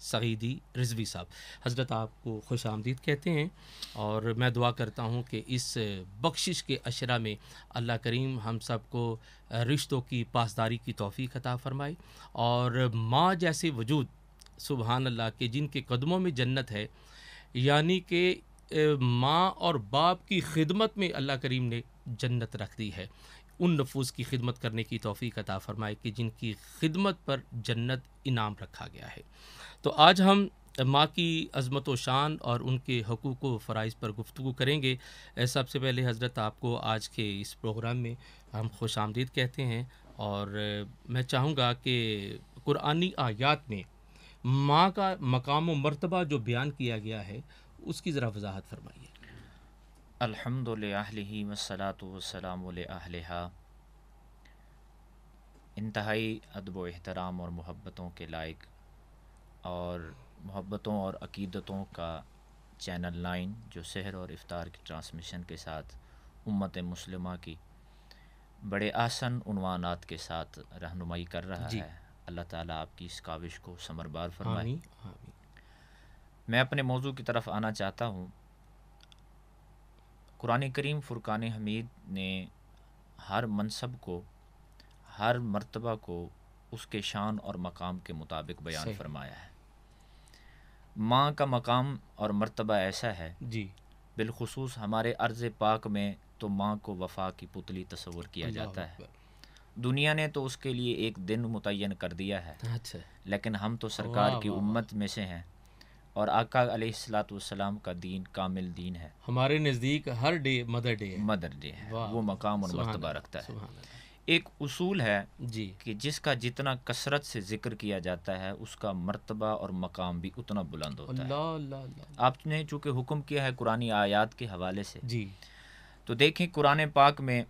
سعیدی رضوی صاحب۔ حضرت آپ کو خوش آمدید کہتے ہیں، اور میں دعا کرتا ہوں کہ اس بخشش کے عشرہ میں اللہ کریم ہم سب کو رشتوں کی پاسداری کی توفیق عطا فرمائے، اور ماں جیسے وجود سبحان اللہ کہ جن کے قدموں میں جنت ہے، یعنی کہ ماں اور باپ کی خدمت میں اللہ کریم نے جنت رکھ دی ہے، ان نفوس کی خدمت کرنے کی توفیق عطا فرمائے کہ جن کی خدمت پر جنت انعام رکھا گیا ہے۔ تو آج ہم ماں کی عظمت و شان اور ان کے حقوق و فرائض پر گفتگو کریں گے۔ سب سے پہلے حضرت آپ کو آج کے اس پروگرام میں ہم خوش آمدید کہتے ہیں، اور میں چاہوں گا کہ قرآنی آیات میں ماں کا مقام و مرتبہ جو بیان کیا گیا ہے اس کی ذرا وضاحت فرمائیے۔ الحمد للہ والصلاۃ والسلام علیہا۔ انتہائی ادب و احترام اور محبتوں کے لائق اور محبتوں اور عقیدتوں کا چینل 9 جو سحر اور افطار کی ٹرانسمیشن کے ساتھ امت مسلمہ کی بڑے آسن عنوانات کے ساتھ رہنمائی کر رہا جی، ہے، اللہ تعالیٰ آپ کی اس کاوش کو ثمربار فرمائے۔ آمین آمین۔ میں اپنے موضوع کی طرف آنا چاہتا ہوں۔ قرآن کریم فرقان حمید نے ہر منصب کو، ہر مرتبہ کو اس کے شان اور مقام کے مطابق بیان صحیح۔ فرمایا ہے۔ ماں کا مقام اور مرتبہ ایسا ہے، جی، بالخصوص ہمارے عرض پاک میں تو ماں کو وفا کی پتلی تصور کیا اللہ جاتا ہے۔ اکبر۔ دنیا نے تو اس کے لیے ایک دن متعین کر دیا ہے، اچھا، لیکن ہم تو سرکار واہ کی واہ واہ، امت میں سے ہیں، اور آقا علیہ الصلاۃ والسلام کا دین کامل دین ہے، ہمارے نزدیک ہر ڈے مدر ڈے ہے۔ مدر ڈے ہے، واہ وہ واہ، مقام اور سبحان مرتبہ اللہ، رکھتا ہے۔ سبحان اللہ۔ ایک اصول ہے جی، کہ جس کا جتنا کثرت سے ذکر کیا جاتا ہے اس کا مرتبہ اور مقام بھی اتنا بلند ہوتا ہے۔ اللہ اللہ اللہ۔ آپ نے چونکہ حکم کیا ہے قرآنی آیات کے حوالے سے، جی تو دیکھیں قرآن پاک میں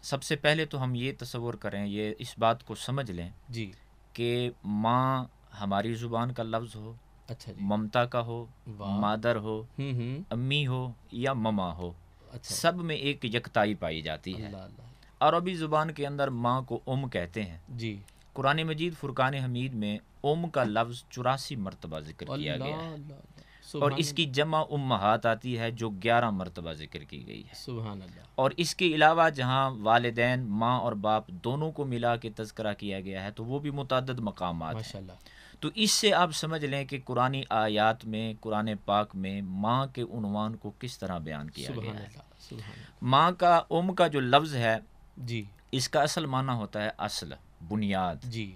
سب سے پہلے تو ہم یہ تصور کریں، یہ اس بات کو سمجھ لیں جی، کہ ماں ہماری زبان کا لفظ ہو، اچھا جی، ممتا کا ہو، واہ، مادر ہو، امی ہو یا مما ہو، اچھا، سب میں ایک یکتائی پائی جاتی ہے۔ اللہ اللہ، عربی زبان کے اندر ماں کو ام کہتے ہیں۔ جی، قرآن مجید فرقان حمید میں ام کا لفظ 84 مرتبہ ذکر کیا اللہ گیا ہے، اللہ اللہ، اور سبحان اس کی جمع امہات آتی ہے جو 11 مرتبہ ذکر کی گئی ہے۔ سبحان اللہ، اور اس کے علاوہ جہاں والدین ماں اور باپ دونوں کو ملا کے تذکرہ کیا گیا ہے تو وہ بھی متعدد مقامات ہیں۔ ماشاء اللہ، تو اس سے آپ سمجھ لیں کہ قرآنی آیات میں، قرآن پاک میں ماں کے عنوان کو کس طرح بیان کیا گیا سبحان ہے۔ اللہ، سبحان اللہ، ماں کا ام کا جو لفظ ہے جی اس کا اصل معنی ہوتا ہے اصل، بنیاد، جی،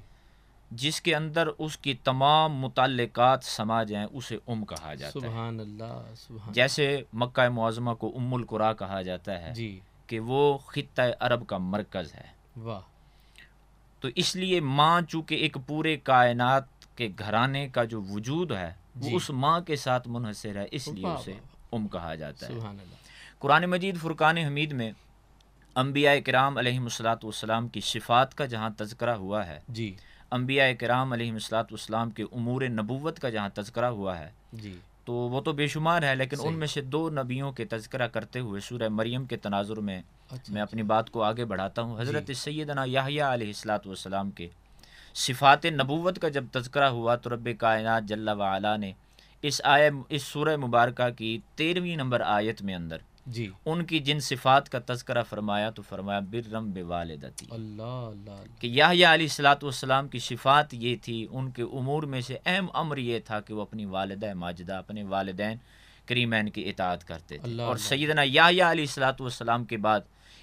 جس کے اندر اس کی تمام متعلقات سما جائیں اسے ام کہا جاتا ہے۔ سبحان اللہ، سبحان جیسے مکہ معظمہ کو ام القریٰ کہا جاتا ہے جی، کہ وہ خطہ عرب کا مرکز ہے۔ واہ، تو اس لیے ماں چونکہ ایک پورے کائنات کے گھرانے کا جو وجود ہے وہ جی، اس ماں کے ساتھ منحصر ہے، اس لیے واہ اسے واہ، ام کہا جاتا ہے۔ سبحان اللہ، قرآن مجید فرقان حمید میں انبیاء کرام علیہم الصلاۃ والسلام کی صفات کا جہاں تذکرہ ہوا ہے، جی انبیاء کرام علیہم الصلاۃ والسلام کے امور نبوت کا جہاں تذکرہ ہوا ہے، جی، تو وہ تو بے شمار ہے، لیکن صحیح، ان میں سے 2 نبیوں کے تذکرہ کرتے ہوئے سورہ مریم کے تناظر میں اچھا، میں اپنی بات کو آگے بڑھاتا ہوں۔ حضرت جی، سیدنا یحییٰ علیہ الصلاۃ والسلام کے صفات نبوت کا جب تذکرہ ہوا تو رب کائنات جل وعلا نے اس سورہ مبارکہ کی 13ویں نمبر آیت میں اندر جی، ان کی جن صفات کا تذکرہ فرمایا تو فرمایا برم بوالدتی، اللہ اللہ اللہ، کہ یحییٰ علیہ الصلاۃ والسلام کی صفات یہ تھی، ان کے امور میں سے اہم امر یہ تھا کہ وہ اپنی والدہ ماجدہ، اپنے والدین کریمین کی اطاعت کرتے تھے۔ اللہ اور اللہ، سیدنا یحییٰ علیہ الصلاۃ والسلام کے بعد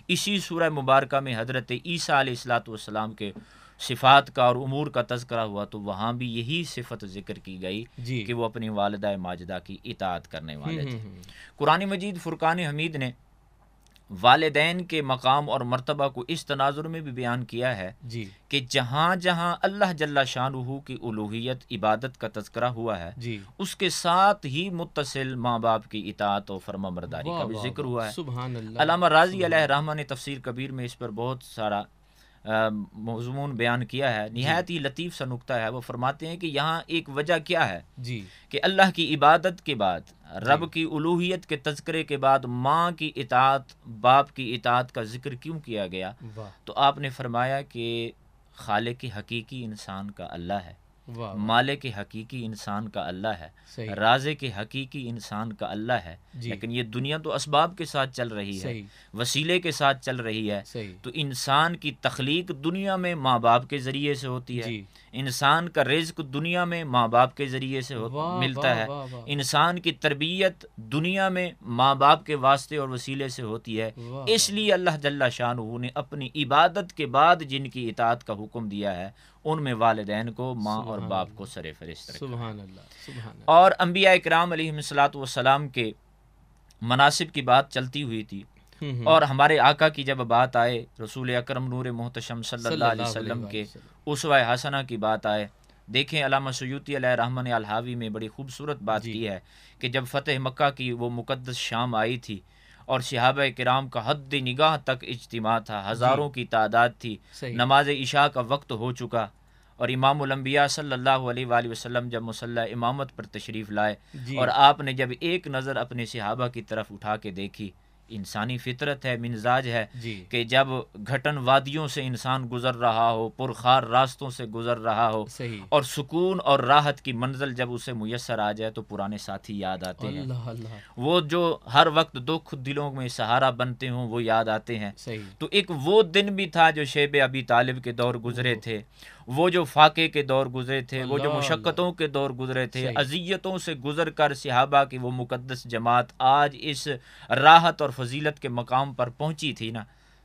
اسی سورہ مبارکہ میں حضرت عیسیٰ علیہ الصلاۃ والسلام کے صفات کا اور امور کا تذکرہ ہوا تو وہاں بھی یہی صفت ذکر کی گئی جی، کہ وہ اپنی والدہ ماجدہ کی اطاعت کرنے والے تھے۔ ہم، قرآن مجید فرقان حمید نے والدین کے مقام اور مرتبہ کو اس تناظر میں بھی بیان کیا ہے جی کہ جہاں جہاں اللہ جل شانہ کی الوہیت عبادت کا تذکرہ ہوا ہے جی، اس کے ساتھ ہی متصل ماں باپ کی اطاعت اور فرما برداری واہ کا بھی واہ ذکر واہ، ہوا ہے۔ سبحان اللہ، علامہ راضی سبحان علیہ اللہ، رحمہ نے تفسیر کبیر میں اس پر بہت سارا مضمون بیان کیا ہے، نہایت ہی لطیف سا نکتہ ہے۔ وہ فرماتے ہیں کہ یہاں ایک وجہ کیا ہے جی، کہ اللہ کی عبادت کے بعد، رب کی الوہیت کے تذکرے کے بعد ماں کی اطاعت، باپ کی اطاعت کا ذکر کیوں کیا گیا؟ واہ، تو آپ نے فرمایا کہ خالق حقیقی انسان کا اللہ ہے، واہ مالک حقیقی انسان کا اللہ ہے، صحیح رازق حقیقی انسان کا اللہ ہے، جی لیکن یہ دنیا تو اسباب کے ساتھ چل رہی ہے، صحیح وسیلے کے ساتھ چل رہی ہے۔ صحیح تو انسان کی تخلیق دنیا میں ماں باپ کے ذریعے سے ہوتی ہے، جی انسان کا رزق دنیا میں ماں باپ کے ذریعے سے واہ ملتا واہ ہے، واہ واہ انسان کی تربیت دنیا میں ماں باپ کے واسطے اور وسیلے سے ہوتی ہے۔ واہ اس لیے اللہ جل شانہ نے اپنی عبادت کے بعد جن کی اطاعت کا حکم دیا ہے ان میں والدین کو، ماں اور سبحان باپ اللہ، کو سر فہرست رکھا۔ سبحان اللہ سبحان اللہ اور انبیاء اکرام علیہم الصلاۃ والسلام کے مناسب کی بات چلتی ہوئی تھی، اور ہمارے آقا کی جب بات آئے، رسول اکرم نور محتشم صلی اللہ علیہ وسلم کے اسوہ حسنہ کی بات آئے، دیکھیں علامہ سیوطی علیہ رحمہ نے الحاوی میں بڑی خوبصورت بات جی کی ہے کہ جب فتح مکہ کی وہ مقدس شام آئی تھی اور صحابہ کرام کا حد نگاہ تک اجتماع تھا، ہزاروں کی تعداد تھی، صحیح نماز عشاء کا وقت ہو چکا، اور امام الانبیاء صلی اللہ علیہ وآلہ وسلم جب مصلی امامت پر تشریف لائے جی اور آپ نے جب ایک نظر اپنے صحابہ کی طرف اٹھا کے دیکھی، انسانی فطرت ہے، مزاج ہے جی کہ جب گھٹن وادیوں سے انسان گزر رہا ہو، پرخار راستوں سے گزر رہا ہو، صحیح اور سکون اور راحت کی منزل جب اسے میسر آ جائے تو پرانے ساتھی یاد آتے ہیں، اللہ اللہ وہ جو ہر وقت دکھ دلوں میں سہارا بنتے ہوں وہ یاد آتے ہیں۔ صحیح تو ایک وہ دن بھی تھا جو شیب ابی طالب کے دور گزرے تھے، وہ جو فاقے کے دور گزرے تھے، وہ جو اللہ مشقتوں کے دور گزرے تھے، صحیح اذیتوں سے گزر کر صحابہ کی وہ مقدس جماعت آج اس راحت اور فضیلت کے مقام پر پہنچی تھی نا،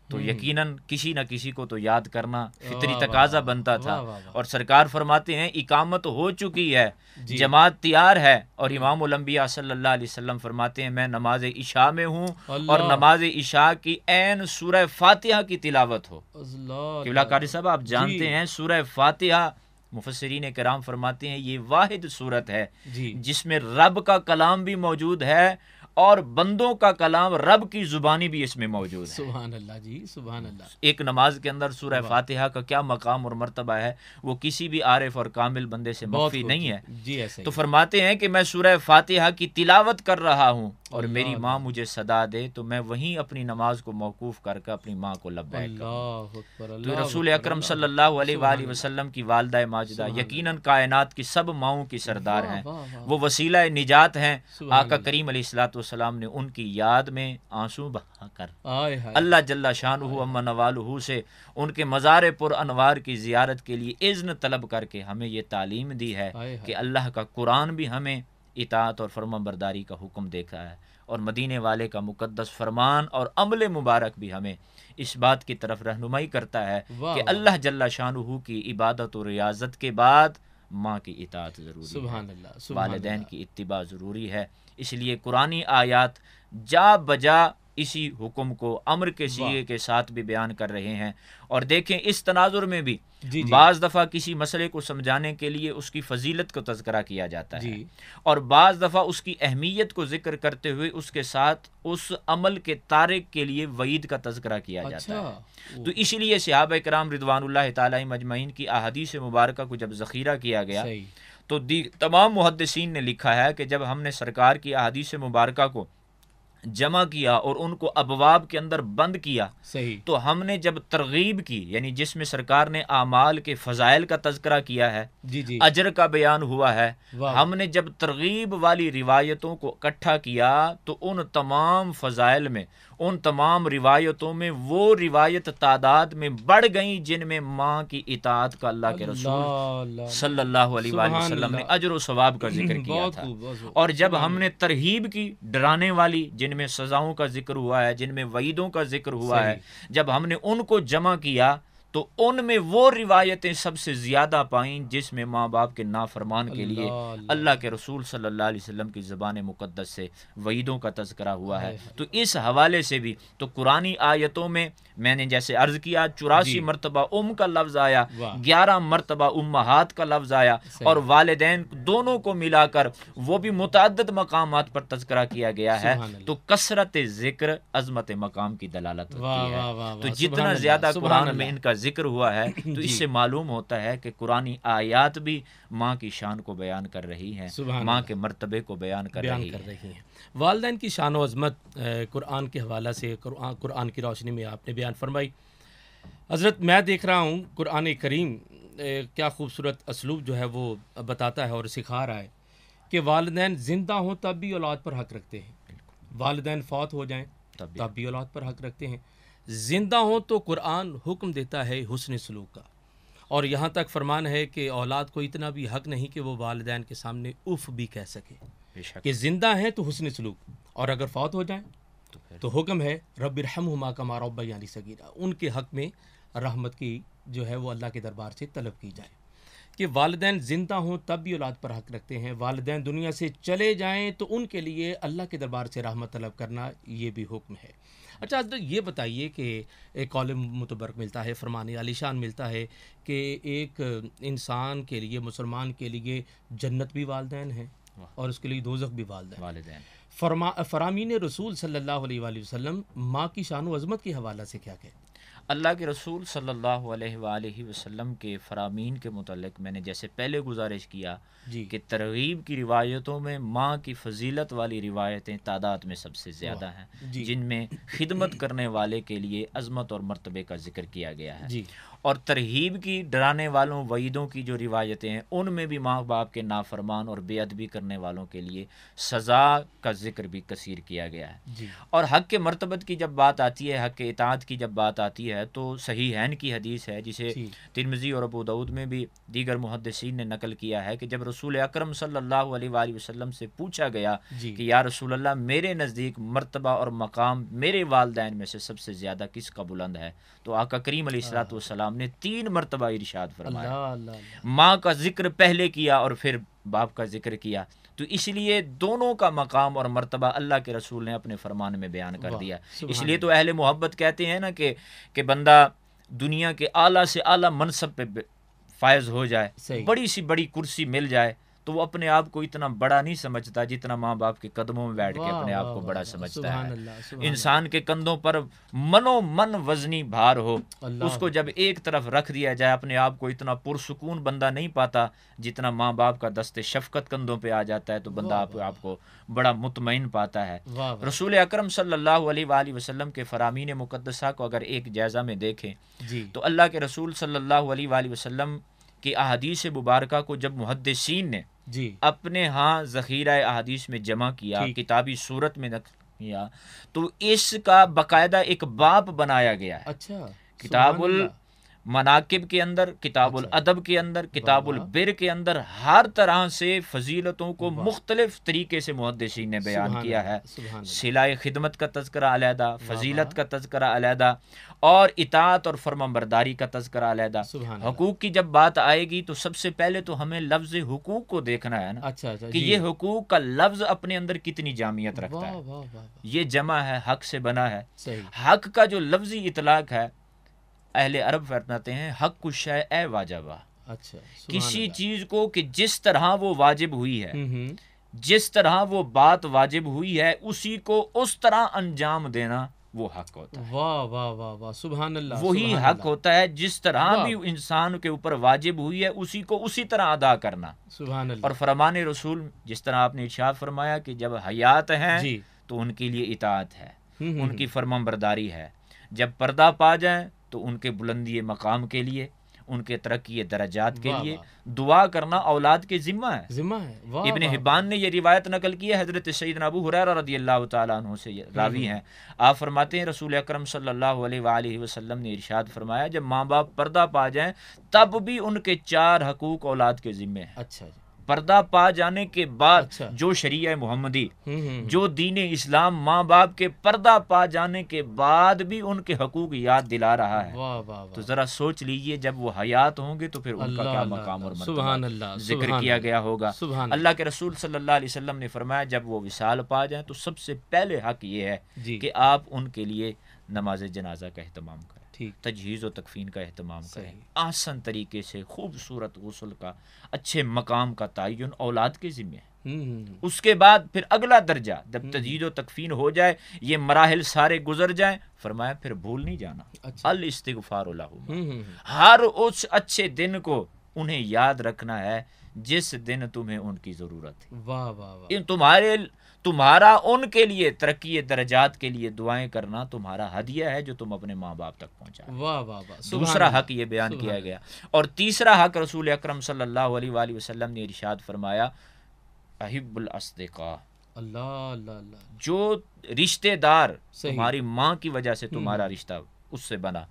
تو یقیناً کسی نہ کسی کو تو یاد کرنا فطری واہ تقاضا واہ بنتا تھا، واہ واہ واہ اور سرکار فرماتے ہیں اقامت ہو چکی ہے، جی جماعت تیار ہے، اور امام الانبیاء صلی اللہ علیہ وسلم فرماتے ہیں میں نماز عشاء میں ہوں، اللہ اور نماز عشاء کی عین سورہ فاتحہ کی تلاوت ہو۔ اللہ قبلہ قاری صاحب آپ جانتے جی ہیں سورہ فاتحہ، مفسرین کرام فرماتے ہیں یہ واحد صورت ہے جی جس میں رب کا کلام بھی موجود ہے اور بندوں کا کلام رب کی زبانی بھی اس میں موجود ہے۔ سبحان اللہ جی سبحان اللہ ایک نماز کے اندر سورہ واہ فاتحہ کا کیا مقام اور مرتبہ ہے، وہ کسی بھی عارف اور کامل بندے سے بہت مخفی خوب نہیں ہے۔ جی ایسے تو فرماتے ہیں کہ میں سورہ فاتحہ کی تلاوت کر رہا ہوں اور اللہ میری ماں اللہ مجھے صدا دے تو میں وہیں اپنی نماز کو موقوف کر کے اپنی ماں کو لبیک کروں۔ اللہ اکبر تو اللہ رسول اکبر اکرم صلی اللہ علیہ سبحان وآلہ وسلم کی والدہ ماجدہ سبحان یقیناً کائنات کی سب ماؤں کی سردار واہ ہیں، واہ واہ وہ وسیلہ نجات ہیں۔ سبحان آقا اللہ کریم علیہ الصلوۃ والسلام نے ان کی یاد میں آنسو بہا کر آئے ہائے اللہ جل شانہ اما نوالہ سے ان کے مزار پر انوار کی زیارت کے لیے اذن طلب کر کے ہمیں یہ تعلیم دی ہے آئے کہ ہائے اللہ کا قرآن بھی ہمیں اطاعت اور فرما برداری کا حکم دیکھا ہے، اور مدینے والے کا مقدس فرمان اور عمل مبارک بھی ہمیں اس بات کی طرف رہنمائی کرتا ہے واہ کہ واہ اللہ جل شانہ کی عبادت و ریاضت کے بعد ماں کی اطاعت ضروری ہے، سبحان اللہ سبحان والدین اللہ کی اتباع ضروری ہے۔ اس لیے قرآنی آیات جا بجا اسی حکم کو امر کے سیغے کے ساتھ بھی بیان کر رہے ہیں، اور دیکھیں اس تناظر میں بھی جی جی بعض دفعہ کسی مسئلے کو سمجھانے کے لیے اس کی فضیلت کو تذکرہ کیا جاتا ہے، جی اور بعض دفعہ اس کی اہمیت کو ذکر کرتے ہوئے اس کے ساتھ اس عمل کے تارک کے لیے وعید کا تذکرہ کیا جاتا ہے۔ اچھا تو اسی لیے صحابہ کرام رضوان اللہ تعالی مجمعین کی احادیث مبارکہ کو جب ذخیرہ کیا گیا صحیح تو تمام محدثین نے لکھا ہے کہ جب ہم نے سرکار کی احادیث مبارکہ کو جمع کیا اور ان کو ابواب کے اندر بند کیا، صحیح تو ہم نے جب ترغیب کی، یعنی جس میں سرکار نے اعمال کے فضائل کا تذکرہ کیا ہے، جی جی اجر کا بیان ہوا ہے، واہ ہم نے جب ترغیب والی روایتوں کو اکٹھا کیا تو ان تمام فضائل میں، ان تمام روایتوں میں وہ روایت تعداد میں بڑھ گئیں جن میں ماں کی اطاعت کا اللہ کے رسول صلی اللہ علیہ وآلہ وسلم نے اجر و ثواب کا ذکر کیا تھا۔ اور جب ہم نے ترہیب کی، ڈرانے والی، جن میں سزاؤں کا ذکر ہوا ہے، جن میں وعیدوں کا ذکر ہوا ہے، جب ہم نے ان کو جمع کیا تو ان میں وہ روایتیں سب سے زیادہ پائیں جس میں ماں باپ کے نافرمان کے لیے اللہ کے رسول صلی اللہ علیہ وسلم کی زبان مقدس سے وعیدوں کا تذکرہ ہوا ہے۔ تو اس حوالے سے بھی تو قرآنی آیتوں میں نے جیسے عرض کیا 84 مرتبہ کا لفظ آیا، 11 مرتبہ امہات کا لفظ آیا، اور والدین دونوں کو ملا کر وہ بھی متعدد مقامات پر تذکرہ کیا گیا ہے۔ تو کثرت ذکر عظمت مقام کی دلالت ہوتی ہے۔ تو جتنا زیادہ قرآن میں ان کا ذکر ہوا ہے تو اس سے معلوم ہوتا ہے کہ قرآنی آیات بھی ماں کی شان کو بیان کر رہی ہیں، ماں کے مرتبے کو بیان کر رہی ہیں۔ والدین کی شان و عظمت قرآن کے حوالہ سے قرآن کی روشنی میں آپ نے بیان فرمائی۔ حضرت میں دیکھ رہا ہوں قرآن کریم کیا خوبصورت اسلوب جو ہے وہ بتاتا ہے اور سکھا رہا ہے کہ والدین زندہ ہوں تب بھی اولاد پر حق رکھتے ہیں، والدین فوت ہو جائیں تب بھی اولاد پر حق رکھتے ہیں، زندہ ہوں تو قرآن حکم دیتا ہے حسن سلوک کا، اور یہاں تک فرمان ہے کہ اولاد کو اتنا بھی حق نہیں کہ وہ والدین کے سامنے اف بھی کہہ سکے، کہ زندہ ہیں تو حسن سلوک، اور اگر فوت ہو جائیں تو حکم ہے رب ارحمہما کما ربیانی صغیرا، ان کے حق میں رحمت کی جو ہے وہ اللہ کے دربار سے طلب کی جائے، کہ والدین زندہ ہوں تب بھی اولاد پر حق رکھتے ہیں، والدین دنیا سے چلے جائیں تو ان کے لیے اللہ کے دربار سے رحمت طلب کرنا یہ بھی حکم ہے۔ اچھا حضرت یہ بتائیے کہ ایک قول متبرک ملتا ہے، فرمان عالی شان ملتا ہے کہ ایک انسان کے لیے، مسلمان کے لیے جنت بھی والدین ہیں اور اس کے لیے دوزخ بھی والدین۔ فرامین رسول صلی اللہ علیہ وآلہ وسلم ماں کی شان و عظمت کے حوالہ سے کیا کہتے ہیں؟ اللہ کے رسول صلی اللہ علیہ وآلہ وسلم کے فرامین کے متعلق میں نے جیسے پہلے گزارش کیا کہ ترغیب کی روایتوں میں ماں کی فضیلت والی روایتیں تعداد میں سب سے زیادہ ہیں، جن میں خدمت کرنے والے کے لیے عظمت اور مرتبے کا ذکر کیا گیا ہے، اور ترغیب کی، ڈرانے والوں، وعیدوں کی جو روایتیں ہیں ان میں بھی ماں باپ کے نافرمان اور بے ادبی کرنے والوں کے لیے سزا کا ذکر بھی کثیر کیا گیا ہے۔ اور حق کے مرتبت کی جب بات آتی ہے، حق کے اطاعت کی جب بات آتی ہے تو صحیحین کی حدیث ہے جسے ترمذی اور ابو داؤد میں بھی دیگر محدثین نے نقل کیا ہے کہ جب رسول اکرم صلی اللہ علیہ وآلہ وسلم سے پوچھا گیا کہ یا رسول اللہ میرے نزدیک مرتبہ اور مقام میرے والدین میں سے سب سے زیادہ کس کا بلند ہے، تو آقا کریم علیہ الصلوۃ والسلام نے 3 مرتبہ ارشاد فرمایا، ماں کا ذکر پہلے کیا اور پھر باپ کا ذکر کیا، تو اس لیے دونوں کا مقام اور مرتبہ اللہ کے رسول نے اپنے فرمان میں بیان کر دیا۔ اس لیے تو اہل محبت کہتے ہیں نا کہ بندہ دنیا کے اعلیٰ سے اعلیٰ منصب پہ فائز ہو جائے، بڑی سی بڑی کرسی مل جائے، تو وہ اپنے آپ کو اتنا بڑا نہیں سمجھتا جتنا ماں باپ کے قدموں میں بیٹھ کے اپنے آپ کو بڑا سمجھتا ہے۔ انسان کے کندھوں پر منو من وزنی بھار ہو، اس کو جب ایک طرف رکھ دیا جائے اپنے آپ کو اتنا پرسکون بندہ نہیں پاتا جتنا ماں باپ کا دست شفقت کندھوں پہ آ جاتا ہے تو بندہ آپ کو بڑا مطمئن پاتا ہے۔ رسول اکرم صلی اللہ علیہ وآلہ وسلم کے فرامین مقدسہ کو اگر ایک جائزہ میں دیکھیں تو اللہ کے رسول صلی اللہ علیہ وآلہ وسلم کی احادیث مبارکہ کو جب محدثین نے اپنے ہاں ذخیرہ احادیث میں جمع کیا، کتابی صورت میں نقل کیا، تو اس کا باقاعدہ ایک باب بنایا گیا ہے۔ کتاب المناقب کے اندر، کتاب الادب کے اندر، کتاب البر کے اندر ہر طرح سے فضیلتوں کو مختلف طریقے سے محدثین نے بیان کیا ہے۔ صلہ خدمت کا تذکرہ علیحدہ، فضیلت کا تذکرہ علیحدہ، اور اطاعت اور فرمانبرداری کا تذکرہ علیحدہ۔ حقوق کی جب بات آئے گی تو سب سے پہلے تو ہمیں لفظ حقوق کو دیکھنا ہے نا، کہ یہ حقوق کا لفظ اپنے اندر کتنی جامعیت رکھتا ہے۔ یہ جمع ہے، حق سے بنا ہے۔ حق کا جو لفظی اطلاق ہے، اہل عرب فرماتے ہیں حق الشیء اے واجبہ، کسی چیز کو کہ جس طرح وہ واجب ہوئی ہے، جس طرح وہ بات واجب ہوئی ہے اسی کو اس طرح انجام دینا وہ حق ہوتا ہے۔ واہ واہ واہ واہ، سبحان اللہ۔ وہی حق ہوتا ہے جس طرح بھی انسان کے اوپر واجب ہوئی ہے اسی کو اسی طرح ادا کرنا۔ سبحان اللہ۔ اور فرمان رسول جس طرح آپ نے ارشاد فرمایا کہ جب حیات ہیں تو ان کے لیے اطاعت ہے، ان کی فرمانبرداری ہے، جب پردہ پا جائیں تو ان کے بلندی مقام کے لیے، ان کے ترقی درجات کے لیے دعا کرنا اولاد کے ذمہ ہے۔ ابن حبان نے یہ روایت نقل کی ہے، حضرت سیدنا ابو ہریرہ رضی اللہ تعالیٰ عنہ سے راوی ہیں، آپ فرماتے ہیں رسول اکرم صلی اللہ علیہ وآلہ وسلم نے ارشاد فرمایا جب ماں باپ پردہ پا جائیں تب بھی ان کے 4 حقوق اولاد کے ذمہ ہیں۔ اچھا جی۔ پردہ پا جانے کے بعد جو شریعہ محمدی، جو دین اسلام ماں باپ کے پردہ پا جانے کے بعد بھی ان کے حقوق یاد دلا رہا ہے، تو ذرا سوچ لیجئے جب وہ حیات ہوں گے تو پھر ان کا کیا مقام اور مرتبہ ذکر کیا گیا ہوگا۔ اللہ کے رسول صلی اللہ علیہ وسلم نے فرمایا جب وہ وصال پا جائیں تو سب سے پہلے حق یہ ہے کہ آپ ان کے لیے نماز جنازہ کا اہتمام کریں، تجہیز و تکفین کا اہتمام کریں، آسان طریقے سے خوبصورت غسل کا، اچھے مقام کا تعین اولاد کے ذمہ ہے۔ اس کے بعد پھر اگلا درجہ جب تجہیز و تکفین ہو جائے، یہ مراحل سارے گزر جائیں، فرمایا پھر بھول نہیں جانا، الاستغفار لہم، ہر اس اچھے دن کو انہیں یاد رکھنا ہے جس دن تمہیں ان کی ضرورت ہے۔ تمہارا ان کے لیے ترقی درجات کے لیے دعائیں کرنا تمہارا ہدیہ ہے جو تم اپنے ماں باپ تک پہنچا. واہ واہ واہ. دوسرا حق یہ بیان کیا گیا. اور تیسرا حق رسول اکرم صلی اللہ علیہ وآلہ وسلم نے ارشاد فرمایا احب الاصدقاء. اللہ اللہ اللہ. جو رشتے دار تمہاری ماں کی وجہ سے تمہارا رشتہ اس سے بنا,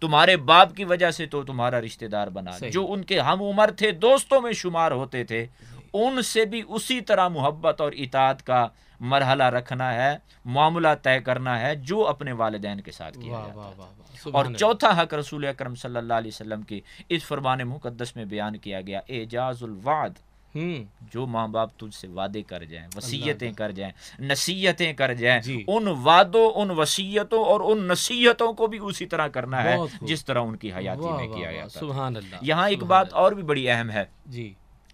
تمہارے باپ کی وجہ سے تو تمہارا رشتہ دار بنا, جو ان کے ہم عمر تھے, دوستوں میں شمار ہوتے تھے, ان سے بھی اسی طرح محبت اور اطاعت کا مرحلہ رکھنا ہے, معاملہ طے کرنا ہے جو اپنے والدین کے ساتھ کیا جاتا ہے. اور چوتھا حق رسول اکرم صلی اللہ علیہ وسلم کی اس فرمان مقدس میں بیان کیا گیا اعجاز الوعد. جو ماں باپ تجھ سے وعدے کر جائیں, وصیتیں کر جائیں, نصیحتیں کر جائیں, ان وعدوں, ان وصیتوں اور ان نصیحتوں کو بھی اسی طرح کرنا ہے جس طرح ان کی حیاتی میں کیا گیا تھا. سبحان اللہ. یہاں ایک بات اور بھی بڑی اہم ہے. جی,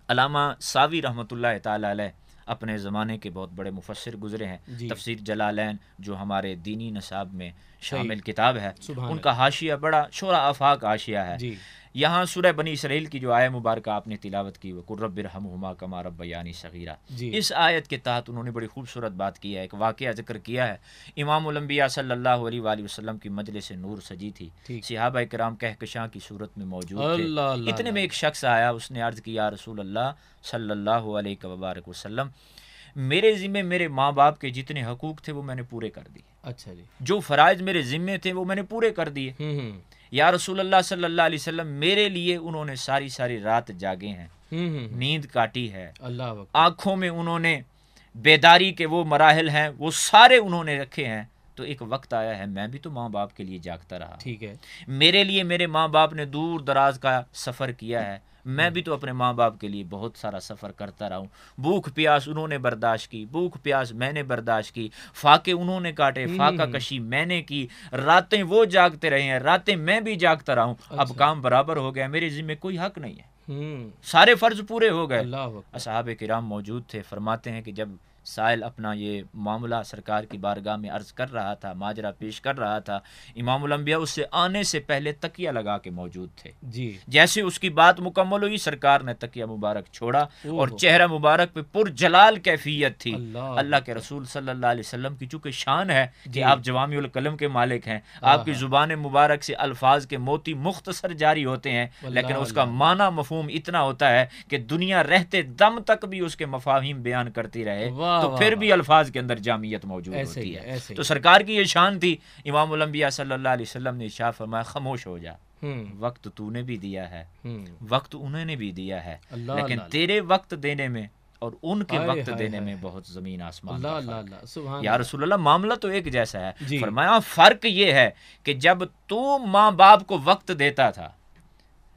علامہ ساوی رحمۃ اللہ تعالی علیہ اپنے زمانے کے بہت بڑے مفسر گزرے ہیں. تفسیر جلالین جو ہمارے دینی نصاب میں شامل کتاب ہے, ان کا حاشیہ بڑا شورا آفاق حاشیہ ہے. یہاں سورہ بنی اسرائیل کی جو آیت مبارکہ آپ نے تلاوت کی, وَقُلْ رَبِّ ارْحَمْهُمَا كَمَا رَبَّيَانِي صَغِيرًا, اس آیت کے تحت انہوں نے بڑی خوبصورت بات کی ہے, ایک واقعہ ذکر کیا ہے. امام الانبیاء صلی اللہ علیہ وآلہ وسلم کی مجلس نور سجی تھی, صحابہ کرام کہکشاں کی صورت میں موجود تھے. اتنے میں ایک شخص آیا, اس نے عرض کی یا رسول اللہ صلی اللہ علیہ وبارک وسلم, میرے ذمے میرے ماں باپ کے جتنے حقوق تھے وہ میں نے پورے کر دیے. اچھا جی. جو فرائض میرے ذمے تھے وہ میں نے پورے کر دیے. یا رسول اللہ صلی اللہ علیہ وسلم, میرے لیے انہوں نے ساری ساری رات جاگے ہیں, نیند کاٹی ہے, آنکھوں میں انہوں نے بیداری کے وہ مراحل ہیں وہ سارے انہوں نے رکھے ہیں. تو ایک وقت آیا ہے میں بھی تو ماں باپ کے لیے جاگتا رہا. ٹھیک ہے. میرے لیے میرے ماں باپ نے دور دراز کا سفر کیا ہے, میں بھی تو اپنے ماں باپ کے لیے بہت سارا سفر کرتا رہا ہوں. بھوک پیاس انہوں نے برداشت کی, بھوک پیاس میں نے برداشت کی, فاقے انہوں نے کاٹے, فاقہ کشی میں نے کی, راتیں وہ جاگتے رہے ہیں, راتیں میں بھی جاگتا رہا ہوں. اب کام برابر ہو گیا, میرے ذمہ کوئی حق نہیں ہے, سارے فرض پورے ہو گئے. اصحاب کرام موجود تھے, فرماتے ہیں کہ جب سائل اپنا یہ معاملہ سرکار کی بارگاہ میں عرض کر رہا تھا, ماجرا پیش کر رہا تھا, امام الانبیاء اس سے آنے سے پہلے تکیہ لگا کے موجود تھے. جیسے اس کی بات مکمل ہوئی, سرکار نے تکیہ مبارک چھوڑا اور چہرہ مبارک پہ پر جلال کیفیت تھی. اللہ کے رسول صلی اللہ علیہ وسلم کی چونکہ شان ہے کہ آپ جوامع الکلم کے مالک ہیں, آپ کی زبان مبارک سے الفاظ کے موتی مختصر جاری ہوتے ہیں, لیکن اس کا معنی مفہوم اتنا ہوتا ہے کہ دنیا رہتے دم تک بھی اس کے مفاہیم بیان کرتی رہے تو پھر بھی الفاظ کے اندر جامعیت موجود ہوتی ہے. تو سرکار کی یہ شان تھی. امام الانبیاء صلی اللہ علیہ وسلم نے ارشاد فرمایا خاموش ہو جا, وقت تو نے بھی دیا ہے, وقت انہوں نے بھی دیا ہے, لیکن تیرے وقت دینے میں اور ان کے وقت دینے میں بہت زمین آسمان کا فرق ہے. یا رسول اللہ معاملہ تو ایک جیسا ہے. فرمایا فرق یہ ہے کہ جب تو ماں باپ کو وقت دیتا تھا,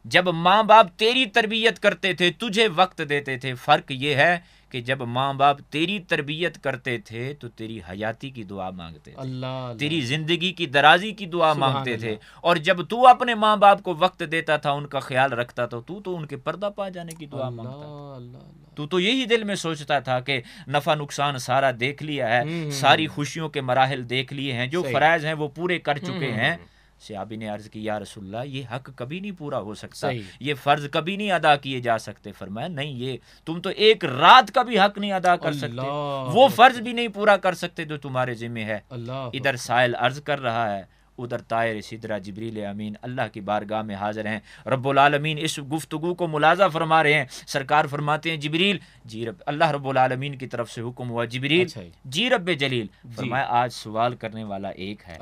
جب ماں باپ تیری تربیت کرتے تھے, تجھے وقت دیتے تھے, فرق یہ ہے کہ جب ماں باپ تیری تربیت کرتے تھے تو تیری حیاتی کی دعا مانگتے تھے, تیری زندگی کی درازی کی دعا مانگتے تھے, اور جب تو اپنے ماں باپ کو وقت دیتا تھا, ان کا خیال رکھتا تھا, تو ان کے پردہ پا جانے کی دعا مانگتا تھا. تو یہی دل میں سوچتا تھا کہ نفع نقصان سارا دیکھ لیا ہے, ساری خوشیوں کے مراحل دیکھ لیے ہیں, جو فرائض ہیں وہ پورے کر چکے ہیں. صحابی نے عرض کی یا رسول اللہ یہ حق کبھی نہیں پورا ہو سکتا, یہ فرض کبھی نہیں ادا کیے جا سکتے. فرمایا نہیں, یہ تم تو ایک رات کا بھی حق نہیں ادا کر سکتے, وہ فرض بھی نہیں پورا کر سکتے جو تمہارے ذمہ ہے. ادھر سائل عرض کر رہا ہے, ادھر طائر سدرہ جبریل امین اللہ کی بارگاہ میں حاضر ہیں. رب العالمین اس گفتگو کو ملاحظہ فرما رہے ہیں. سرکار فرماتے ہیں جبریل, جی رب, اللہ رب العالمین کی طرف سے حکم ہوا جبریل, جی رب جلیل. فرمایا آج سوال کرنے والا ایک ہے,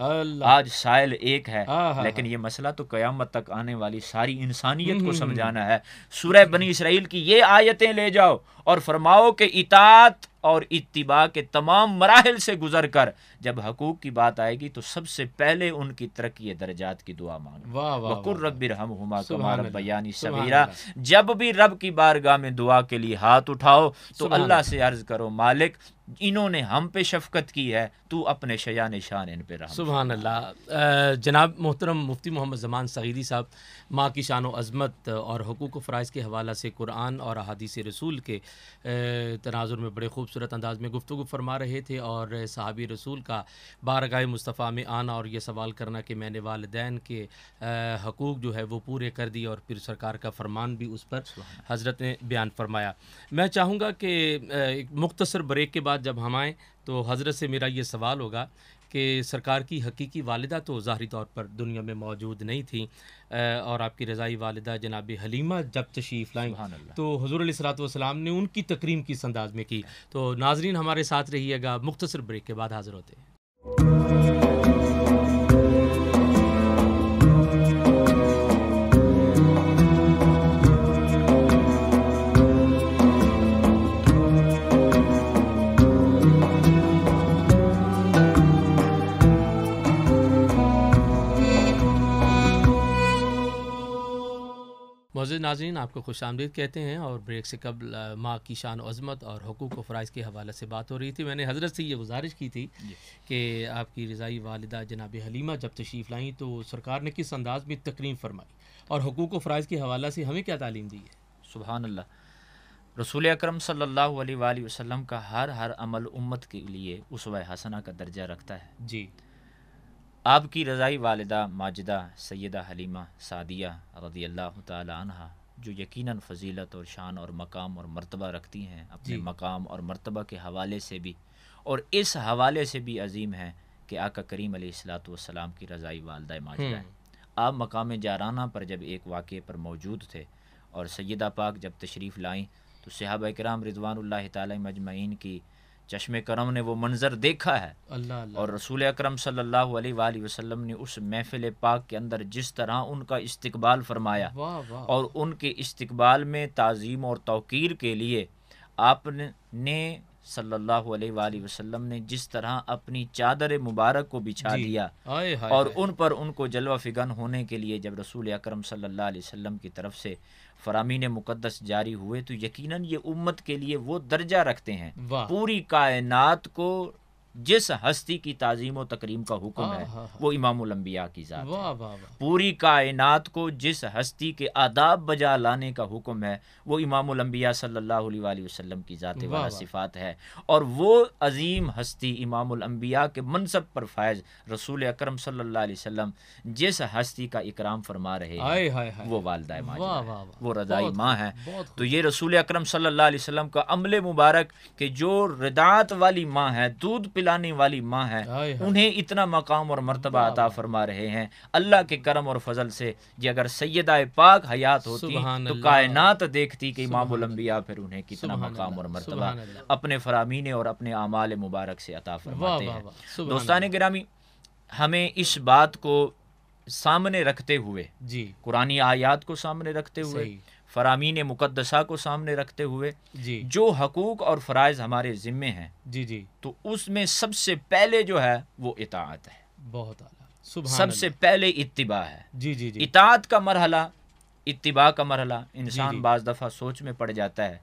آج سائل ایک ہے, لیکن یہ مسئلہ تو قیامت تک آنے والی ساری انسانیت کو سمجھانا ہے. سورہ بنی اسرائیل کی یہ آیتیں لے جاؤ اور فرماؤ کہ اطاعت اور اتباع کے تمام مراحل سے گزر کر جب حقوق کی بات آئے گی تو سب سے پہلے ان کی ترقی درجات کی دعا مانگو. وَقُلْ رَبِّ ارْحَمْهُمَا كَمَا رَبَّيَانِي صَغِيرًا. جب بھی رب کی بارگاہ میں دعا کے لیے ہاتھ اٹھاؤ تو اللہ سے عرض کرو مالک انہوں نے ہم پہ شفقت کی ہے, تو اپنے شیان شان ان پہ رحم. سبحان اللہ. جناب محترم مفتی محمد زمان صغیری صاحب ماں کی شان و عظمت اور حقوق و فرائض کے حوالہ سے قرآن اور احادیث رسول کے تناظر میں بڑے خوبصورت انداز میں گفتگو فرما رہے تھے, اور صحابی رسول کا بارگاہ مصطفیٰ میں آنا اور یہ سوال کرنا کہ میں نے والدین کے حقوق جو ہے وہ پورے کر دیے, اور پھر سرکار کا فرمان بھی اس پر حضرت نے بیان فرمایا. میں چاہوں گا کہ ایک مختصر بریک کے بعد بعد جب ہم آئیں تو حضرت سے میرا یہ سوال ہوگا کہ سرکار کی حقیقی والدہ تو ظاہری طور پر دنیا میں موجود نہیں تھیں، اور آپ کی رضائی والدہ جناب حلیمہ جب تشریف لائیں سبحان اللہ۔ تو حضور علیہ الصلوۃ والسلام نے ان کی تکریم کس انداز میں کی؟ تو ناظرین ہمارے ساتھ رہیے گا، مختصر بریک کے بعد حاضر ہوتے ہیں۔ معزز ناظرین، آپ کو خوش آمدید کہتے ہیں، اور بریک سے قبل ماں کی شان و عظمت اور حقوق و فرائض کے حوالے سے بات ہو رہی تھی۔ میں نے حضرت سے یہ گزارش کی تھی کہ آپ کی رضائی والدہ جناب حلیمہ جب تشریف لائیں تو سرکار نے کس انداز میں تکریم فرمائی اور حقوق و فرائض کے حوالے سے ہمیں کیا تعلیم دی ہے؟ سبحان اللہ۔ رسول اکرم صلی اللہ علیہ وآلہ وسلم کا ہر عمل امت کے لیے اسوہ حسنہ کا درجہ رکھتا ہے۔ جی، آپ کی رضائی والدہ ماجدہ سیدہ حلیمہ سعدیہ رضی اللہ تعالی عنہا، جو یقیناً فضیلت اور شان اور مقام اور مرتبہ رکھتی ہیں، اپنے مقام اور مرتبہ کے حوالے سے بھی اور اس حوالے سے بھی عظیم ہیں کہ آقا کریم علیہ الصلوۃ والسلام کی رضائی والدہ ماجدہ ہیں۔ آپ مقام جارانہ پر جب ایک واقعے پر موجود تھے اور سیدہ پاک جب تشریف لائیں تو صحابہ کرام رضوان اللہ تعالی مجمعین کی چشم کرم نے وہ منظر دیکھا ہے، اللہ اور رسول اکرم صلی اللہ علیہ وآلہ وسلم نے اس محفل پاک کے اندر جس طرح ان کا استقبال فرمایا، واہ واہ، اور ان کے استقبال میں تعظیم اور توقیر کے لیے آپ نے صلی اللہ علیہ وآلہ وسلم نے جس طرح اپنی چادر مبارک کو بچھا دیا، اور ان پر ان کو جلوہ فگن ہونے کے لیے جب رسول اکرم صلی اللہ علیہ وسلم کی طرف سے فرامین مقدس جاری ہوئے تو یقیناً یہ امت کے لیے وہ درجہ رکھتے ہیں۔ پوری کائنات کو جس ہستی کی تعظیم و تکریم کا حکم ہے وہ امام الانبیاء کی ذات ہے۔ پوری کائنات کو جس ہستی کے آداب بجا لانے کا حکم ہے وہ امام الانبیاء صلی اللہ علیہ وآلہ وسلم کی ذات والا صفات ہے، اور وہ عظیم ہستی امام الانبیاء کے منصب پر فائز رسول اکرم صلی اللہ علیہ وسلم جس ہستی کا اکرام فرما رہے ہیں وہ والدہ ماجدہ، وہ رضائی ماں ہے۔ تو یہ رسول اکرم صلی اللہ علیہ وسلم کا عمل مبارک کہ جو رضاعت والی ماں ہے، دودھ پلانے والی ماں ہے، انہیں اتنا مقام اور مرتبہ عطا فرما رہے ہیں اللہ کے کرم اور فضل سے۔ جی اگر سیدہ پاک حیات ہوتی تو کائنات دیکھتی کہ امام الانبیاء پھر انہیں کتنا مقام اور مرتبہ اپنے فرامین اور اپنے اعمال مبارک سے عطا فرماتے ہیں۔ دوستان گرامی، ہمیں اس بات کو سامنے رکھتے ہوئے، قرآنی آیات کو سامنے رکھتے ہوئے، فرامین مقدسہ کو سامنے رکھتے ہوئے، جو حقوق اور فرائض ہمارے ذمے ہیں تو اس میں سب سے پہلے جو ہے وہ اطاعت ہے، بہت اعلیٰ، سب سے پہلے اتباع ہے۔ اطاعت کا مرحلہ، اتباع کا مرحلہ، انسان بعض دفعہ سوچ میں پڑ جاتا ہے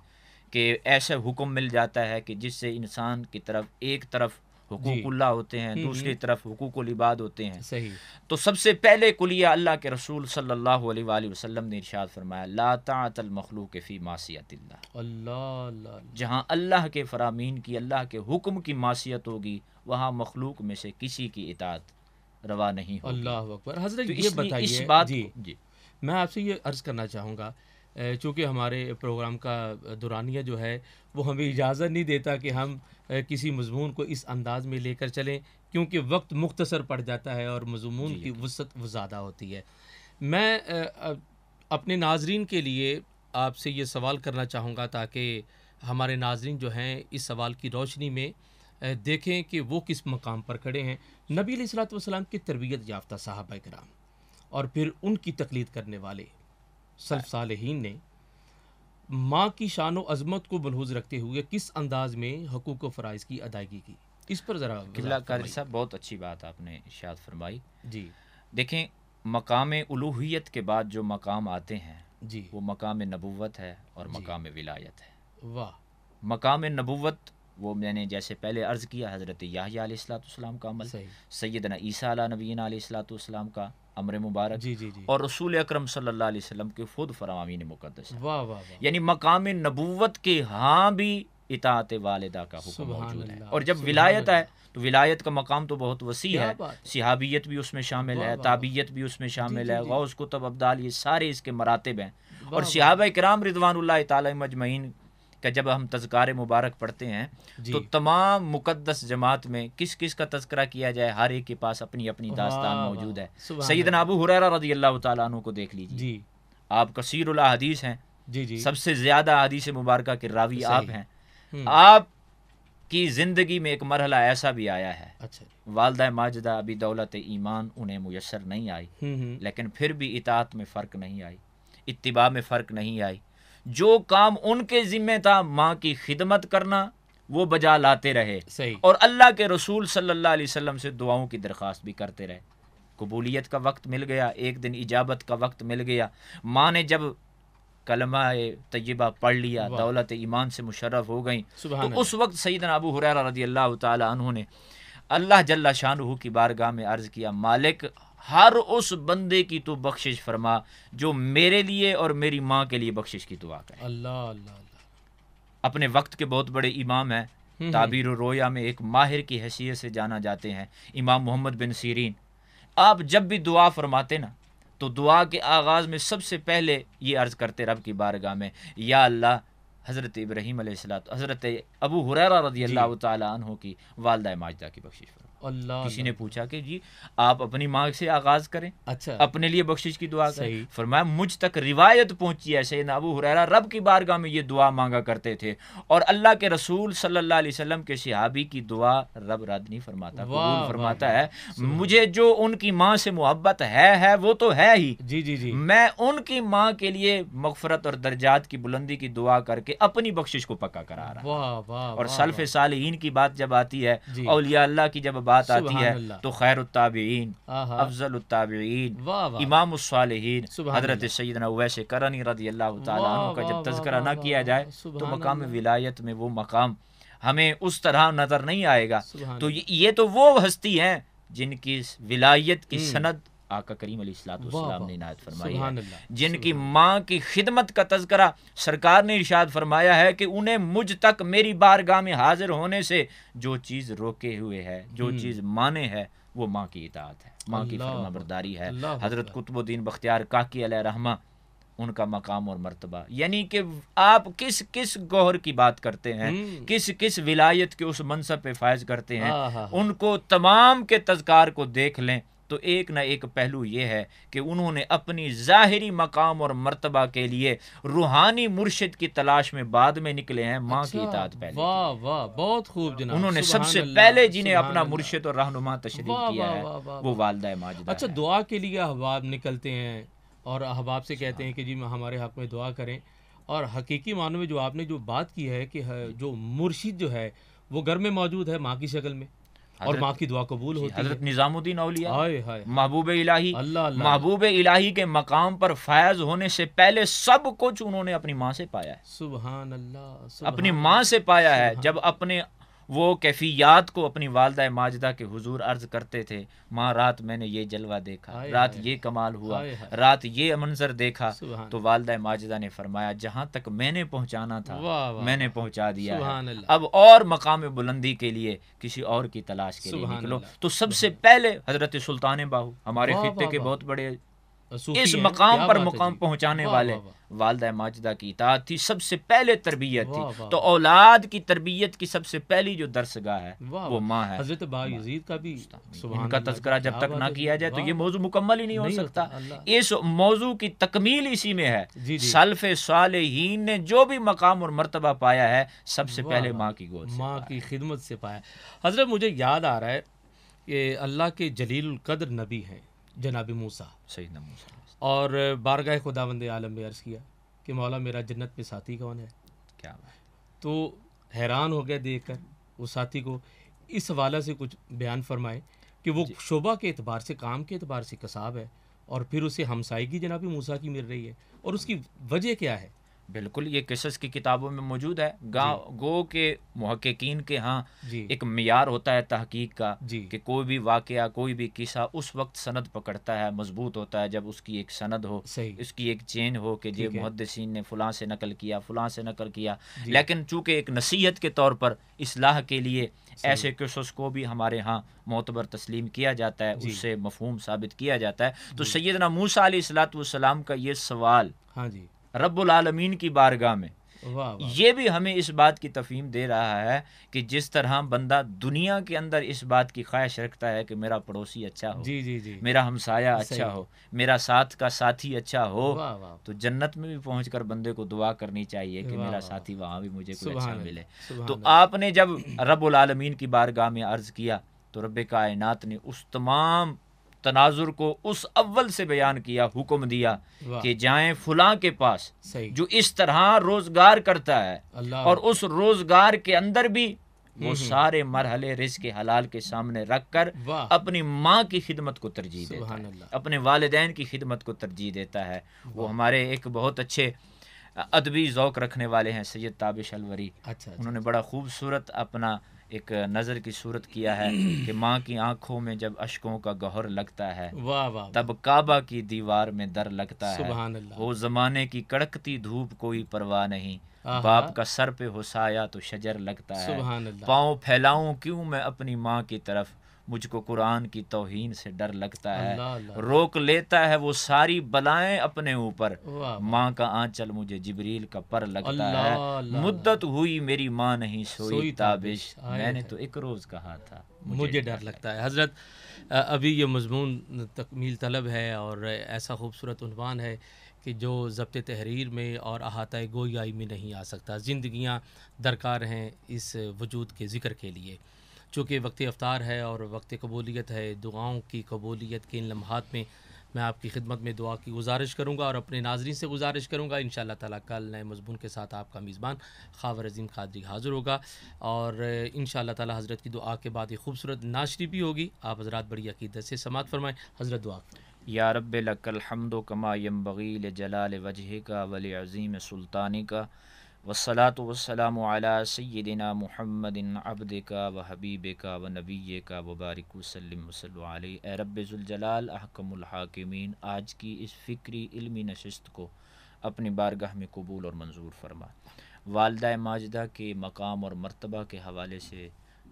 کہ ایسے حکم مل جاتا ہے کہ جس سے انسان کی طرف ایک طرف حقوق اللہ ہوتے ہیں، دوسری طرف حقوق العباد ہوتے ہیں۔ صحیح۔ تو سب سے پہلے کلیہ اللہ کے رسول صلی اللہ علیہ وآلہ وسلم نے ارشاد فرمایا لا طاعت المخلوق فی معصیت اللہ، اللہ جہاں اللہ کے فرامین کی، اللہ کے حکم کی معصیت ہوگی وہاں مخلوق میں سے کسی کی اطاعت روا نہیں ہوگی۔ اللہ اکبر۔ حضرت تو یہ بتائیے، اس بات جی میں آپ سے یہ عرض کرنا چاہوں گا، چونکہ ہمارے پروگرام کا دورانیہ جو ہے وہ ہمیں اجازت نہیں دیتا کہ ہم کسی مضمون کو اس انداز میں لے کر چلیں، کیونکہ وقت مختصر پڑ جاتا ہے اور مضمون کی وسعت وہ زیادہ ہوتی ہے۔ میں اپنے ناظرین کے لیے آپ سے یہ سوال کرنا چاہوں گا تاکہ ہمارے ناظرین جو ہیں اس سوال کی روشنی میں دیکھیں کہ وہ کس مقام پر کھڑے ہیں۔ نبی علیہ الصلوۃ والسلام کی تربیت یافتہ صحابہ کرام اور پھر ان کی تقلید کرنے والے سلف صالحین نے ماں کی شان و عظمت کو ملحوظ رکھتے ہوئے کس انداز میں حقوق و فرائض کی ادائیگی کی، اس پر ذرا قبلہ قاری صاحب بہت اچھی بات آپ نے ارشاد فرمائی۔ جی دیکھیں، مقام الوہیت کے بعد جو مقام آتے ہیں جی وہ مقام نبوت ہے اور مقام ولایت ہے۔ واہ، مقام نبوت وہ میں نے جیسے پہلے عرض کیا حضرت یحییٰ علیہ الصلوۃ والسلام کا عمل، سیدنا عیسیٰ علیہ نبینا علیہ الصلوۃ والسلام کا امر مبارک، اور رسول اکرم صلی اللہ علیہ وسلم کے خود فرامین مقدس، واہ واہ، یعنی مقام نبوت کے ہاں بھی اطاعت والدہ کا حکم موجود ہے۔ اور جب ولایت ہے تو ولایت کا مقام تو بہت وسیع ہے، صحابیت بھی اس میں شامل ہے، تابعیت بھی اس میں شامل ہے، غوث قطب ابدال، یہ سارے اس کے مراتب ہیں۔ اور صحابہ کرام رضوان اللہ تعالی مجمعین کہ جب ہم تذکار مبارک پڑھتے ہیں تو تمام مقدس جماعت میں کس کس کا تذکرہ کیا جائے، ہر ایک کے پاس اپنی اپنی داستان موجود ہے۔ سیدنا ابو ہریرہ رضی اللہ تعالیٰ عنہ کو دیکھ لیجیے، آپ کثیر الاحادیث ہیں، سب سے زیادہ احادیث مبارکہ کے راوی آپ ہیں۔ آپ کی زندگی میں ایک مرحلہ ایسا بھی آیا ہے، والدہ ماجدہ ابھی دولت ایمان انہیں میسر نہیں آئی، لیکن پھر بھی اطاعت میں فرق نہیں آئی، اتباع میں فرق نہیں آئی۔ جو کام ان کے ذمہ تھا ماں کی خدمت کرنا، وہ بجا لاتے رہے، اور اللہ کے رسول صلی اللہ علیہ وسلم سے دعاؤں کی درخواست بھی کرتے رہے۔ قبولیت کا وقت مل گیا، ایک دن اجابت کا وقت مل گیا، ماں نے جب کلمہ طیبہ پڑھ لیا، دولت ایمان سے مشرف ہو گئیں، تو اس وقت سیدنا ابو ہریرہ رضی اللہ تعالی عنہ نے اللہ جل شانہ کی بارگاہ میں عرض کیا، مالک ہر اس بندے کی تو بخشش فرما جو میرے لیے اور میری ماں کے لیے بخشش کی دعا کرے۔ اللہ اللہ اللہ۔ اپنے وقت کے بہت بڑے امام ہیں، تعبیر و رویا میں ایک ماہر کی حیثیت سے جانا جاتے ہیں، امام محمد بن سیرین۔ آپ جب بھی دعا فرماتے نا تو دعا کے آغاز میں سب سے پہلے یہ عرض کرتے رب کی بارگاہ میں، یا اللہ حضرت ابراہیم علیہ السلام، حضرت ابو ہریرہ رضی اللہ تعالی عنہ کی والدہ ماجدہ کی بخشش فرما۔ کسی نے پوچھا کہ جی آپ اپنی ماں سے آغاز کریں، اچھا اپنے لیے بخشش کی دعا کریں؟ فرمایا مجھ تک روایت پہنچی ہے سیدنا ابو ہریرہ رب کی بارگاہ میں یہ دعا مانگا کرتے تھے، اور اللہ کے رسول صلی اللہ علیہ وسلم کے صحابی کی دعا رب رد نہیں فرماتا، قبول فرماتا ہے۔ مجھے جو ان کی ماں سے محبت ہے وہ تو ہے ہی، جی جی جی، میں ان کی ماں کے لیے مغفرت اور درجات کی بلندی کی دعا کر کے اپنی بخشش کو پکا کرا رہا۔ اور سلف صالحین کی بات جب آتی ہے، اولیاء اللہ کی جب بات آتی ہے تو خیر التابعین، افضل التابعین، امام الصالحین حضرت سیدنا اویس کرنی رضی اللہ تعالیٰ عنہ کا جب تذکرہ نہ کیا جائے تو مقام ولایت میں وہ مقام ہمیں اس طرح نظر نہیں آئے گا۔ تو یہ تو وہ ہستی ہیں جن کی ولایت کی سند آقا کریم علیہ السلام نے عنایت فرمائی ہے، جن کی ماں کی خدمت کا تذکرہ سرکار نے ارشاد فرمایا ہے کہ انہیں مجھ تک میری بارگاہ میں حاضر ہونے سے جو چیز روکے ہوئے ہے، جو چیز مانے ہے، وہ ماں کی اطاعت ہے، ماں کی فرما برداری ہے۔ حضرت قطب الدین بختیار کاکی علیہ رحمہ، ان کا مقام اور مرتبہ، یعنی کہ آپ کس کس گوہر کی بات کرتے ہیں، کس کس ولایت کے اس منصب پہ فائز کرتے ہیں، ان کو تمام کے تذکار کو دیکھ لیں تو ایک نہ ایک پہلو یہ ہے کہ انہوں نے اپنی ظاہری مقام اور مرتبہ کے لیے روحانی مرشد کی تلاش میں بعد میں نکلے ہیں، ماں کی اطاعت پہلے۔ واہ واہ، بہت خوب جناب۔ انہوں نے سب سے پہلے جنہیں اپنا مرشد اور رہنما تشریف کیا ہے وہ والدہ ماجدہ۔ اچھا، دعا کے لیے احباب نکلتے ہیں اور احباب سے کہتے ہیں کہ جی ہمارے حق میں دعا کریں، اور حقیقی معنوں میں جو آپ نے جو بات کی ہے کہ جو مرشد جو ہے وہ گھر میں موجود ہے ماں کی شکل میں، اور ماں کی دعا قبول ہوتی ہے۔ حضرت نظام الدین اولیاء محبوب الہی، محبوب الہی کے مقام پر فائز ہونے سے پہلے سب کچھ انہوں نے اپنی ماں سے پایا ہے، سبحان اللہ، اپنی ماں سے پایا ہے۔ جب اپنے وہ کیفیات کو اپنی والدہ ماجدہ کے حضور عرض کرتے تھے، ماں رات میں نے یہ جلوہ دیکھا، رات یہ کمال ہوا، رات یہ منظر دیکھا، تو والدہ ماجدہ نے فرمایا جہاں تک میں نے پہنچانا تھا میں نے پہنچا دیا ہے، اب اور مقام بلندی کے لیے کسی اور کی تلاش کے لیے نکلو۔ تو سب سے پہلے حضرت سلطان باہو، ہمارے خطے کے بہت بڑے اس مقام پر مقام پہنچانے والے، والدہ ماجدہ کی اطاعت تھی، سب سے پہلے تربیت تھی۔ تو اولاد کی تربیت کی سب سے پہلی جو درسگاہ ہے وہ ماں ہے۔ حضرت بایزید کا بھی ان کا تذکرہ جب تک نہ کیا جائے تو یہ موضوع مکمل ہی نہیں ہو سکتا۔ اس موضوع کی تکمیل اسی میں ہے۔ سلف صالحین نے جو بھی مقام اور مرتبہ پایا ہے سب سے پہلے ماں کی گود سے، ماں کی خدمت سے پایا۔ حضرت مجھے یاد آ رہا ہے کہ اللہ کے جلیل القدر نبی ہیں جناب موسیٰ، سیدنا موسیٰ، اور بارگاہ خداوند عالم میں عرض کیا کہ مولا میرا جنت میں ساتھی کون ہے؟ کیا بات؟ تو حیران ہو گیا دیکھ کر وہ ساتھی کو، اس حوالہ سے کچھ بیان فرمائے کہ وہ شعبہ کے اعتبار سے، کام کے اعتبار سے قصاب ہے، اور پھر اسے ہمسائیگی جناب موسیٰ کی مل رہی ہے، اور اس کی وجہ کیا ہے؟ بالکل یہ قصص کی کتابوں میں موجود ہے۔ گو کے محققین کے ہاں ایک معیار ہوتا ہے تحقیق کا کہ کوئی بھی واقعہ، کوئی بھی قصہ اس وقت سند پکڑتا ہے، مضبوط ہوتا ہے جب اس کی ایک سند ہو، اس کی ایک چین ہو کہ یہ محدثین نے فلاں سے نقل کیا، فلاں سے نقل کیا۔ لیکن چونکہ ایک نصیحت کے طور پر اصلاح کے لیے ایسے قصص کو بھی ہمارے ہاں معتبر تسلیم کیا جاتا ہے، اس سے مفہوم ثابت کیا جاتا ہے۔ تو سیدنا موسیٰ علیہ السلام کا یہ سوال رب العالمین کی بارگاہ میں یہ بھی ہمیں اس بات کی تفہیم دے رہا ہے کہ جس طرح بندہ دنیا کے اندر اس بات کی خواہش رکھتا ہے کہ میرا پڑوسی اچھا ہو، میرا ہمسایہ اچھا ہو، میرا ساتھ کا ساتھی اچھا ہو، تو جنت میں بھی پہنچ کر بندے کو دعا کرنی چاہیے کہ میرا ساتھی وہاں بھی مجھے کوئی اچھا ملے۔ تو آپ نے جب رب العالمین کی بارگاہ میں عرض کیا تو رب کائنات نے اس تمام تناظر کو اس اول سے بیان کیا، حکم دیا کہ جائیں فلاں کے پاس جو اس طرح روزگار کرتا ہے، اور اس روزگار کے اندر بھی وہ سارے مرحلے رزق حلال کے سامنے رکھ کر اپنی ماں کی خدمت کو ترجیح دیتا ہے، اپنے والدین کی خدمت کو ترجیح دیتا ہے۔ وہ ہمارے ایک بہت اچھے ادبی ذوق رکھنے والے ہیں سید تابش الوری، انہوں نے بڑا خوبصورت اپنا ایک نظر کی صورت کیا ہے کہ ماں کی آنکھوں میں جب اشکوں کا گہر لگتا ہے تب کعبہ کی دیوار میں در لگتا ہے، وہ زمانے کی کڑکتی دھوپ کوئی پرواہ نہیں، باپ کا سر پہ ہو سایہ تو شجر لگتا ہے، پاؤں پھیلاؤں کیوں میں اپنی ماں کی طرف، مجھ کو قرآن کی توہین سے ڈر لگتا ہے، روک لیتا ہے وہ ساری بلائیں اپنے اوپر، ماں کا آنچل مجھے جبریل کا پر لگتا ہے، مدت ہوئی میری ماں نہیں سوئی تابش، میں نے تو ایک روز کہا تھا مجھے ڈر لگتا ہے۔ حضرت ابھی یہ مضمون تکمیل طلب ہے اور ایسا خوبصورت عنوان ہے کہ جو ضبط تحریر میں اور احاطہ گویائی میں نہیں آ سکتا۔ زندگیاں درکار ہیں اس وجود کے ذکر کے لیے، چونکہ وقت افطار ہے اور وقت قبولیت ہے، دعاؤں کی قبولیت کے ان لمحات میں آپ کی خدمت میں دعا کی گزارش کروں گا اور اپنے ناظرین سے گزارش کروں گا انشاءاللہ تعالیٰ کل نئے مضمون کے ساتھ آپ کا میزبان خاور عظیم قادری حاضر ہوگا، اور انشاءاللہ تعالیٰ حضرت کی دعا کے بعد ایک خوبصورت ناشری بھی ہوگی۔ آپ حضرات بڑی عقیدت سے سماعت فرمائیں۔ حضرت دعا یا رب لک الحمد کما ینبغی لجلال وجہک ولعظیم سلطانک، والصلاة والسلام علی سیدنا محمد عبدک وحبیبک ونبیک وبارک وسلم وصلو علیہ۔ اے رب ذوالجلال احکم الحاکمین، آج کی اس فکری علمی نشست کو اپنی بارگاہ میں قبول اور منظور فرما۔ والدہ ماجدہ کے مقام اور مرتبہ کے حوالے سے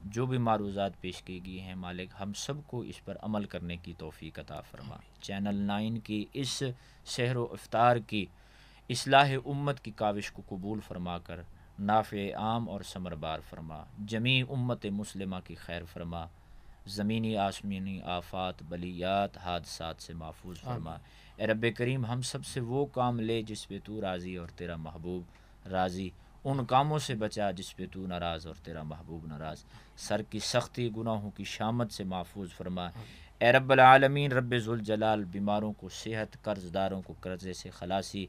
جو بھی معروضات پیش کی گئی ہیں مالک، ہم سب کو اس پر عمل کرنے کی توفیق عطا فرما۔ چینل 9 کی اس سحر و افطار کی اصلاح امت کی کاوش کو قبول فرما کر نافع عام اور ثمربار فرما، جمیع امت مسلمہ کی خیر فرما، زمینی آسمانی آفات بلیات حادثات سے محفوظ فرما۔ اے رب کریم، ہم سب سے وہ کام لے جس پہ تو راضی اور تیرا محبوب راضی، ان کاموں سے بچا جس پہ تو ناراض اور تیرا محبوب ناراض، سر کی سختی گناہوں کی شامت سے محفوظ فرما۔ اے رب العالمین، رب ذوالجلال، بیماروں کو صحت، قرض داروں کو قرضے سے خلاصی،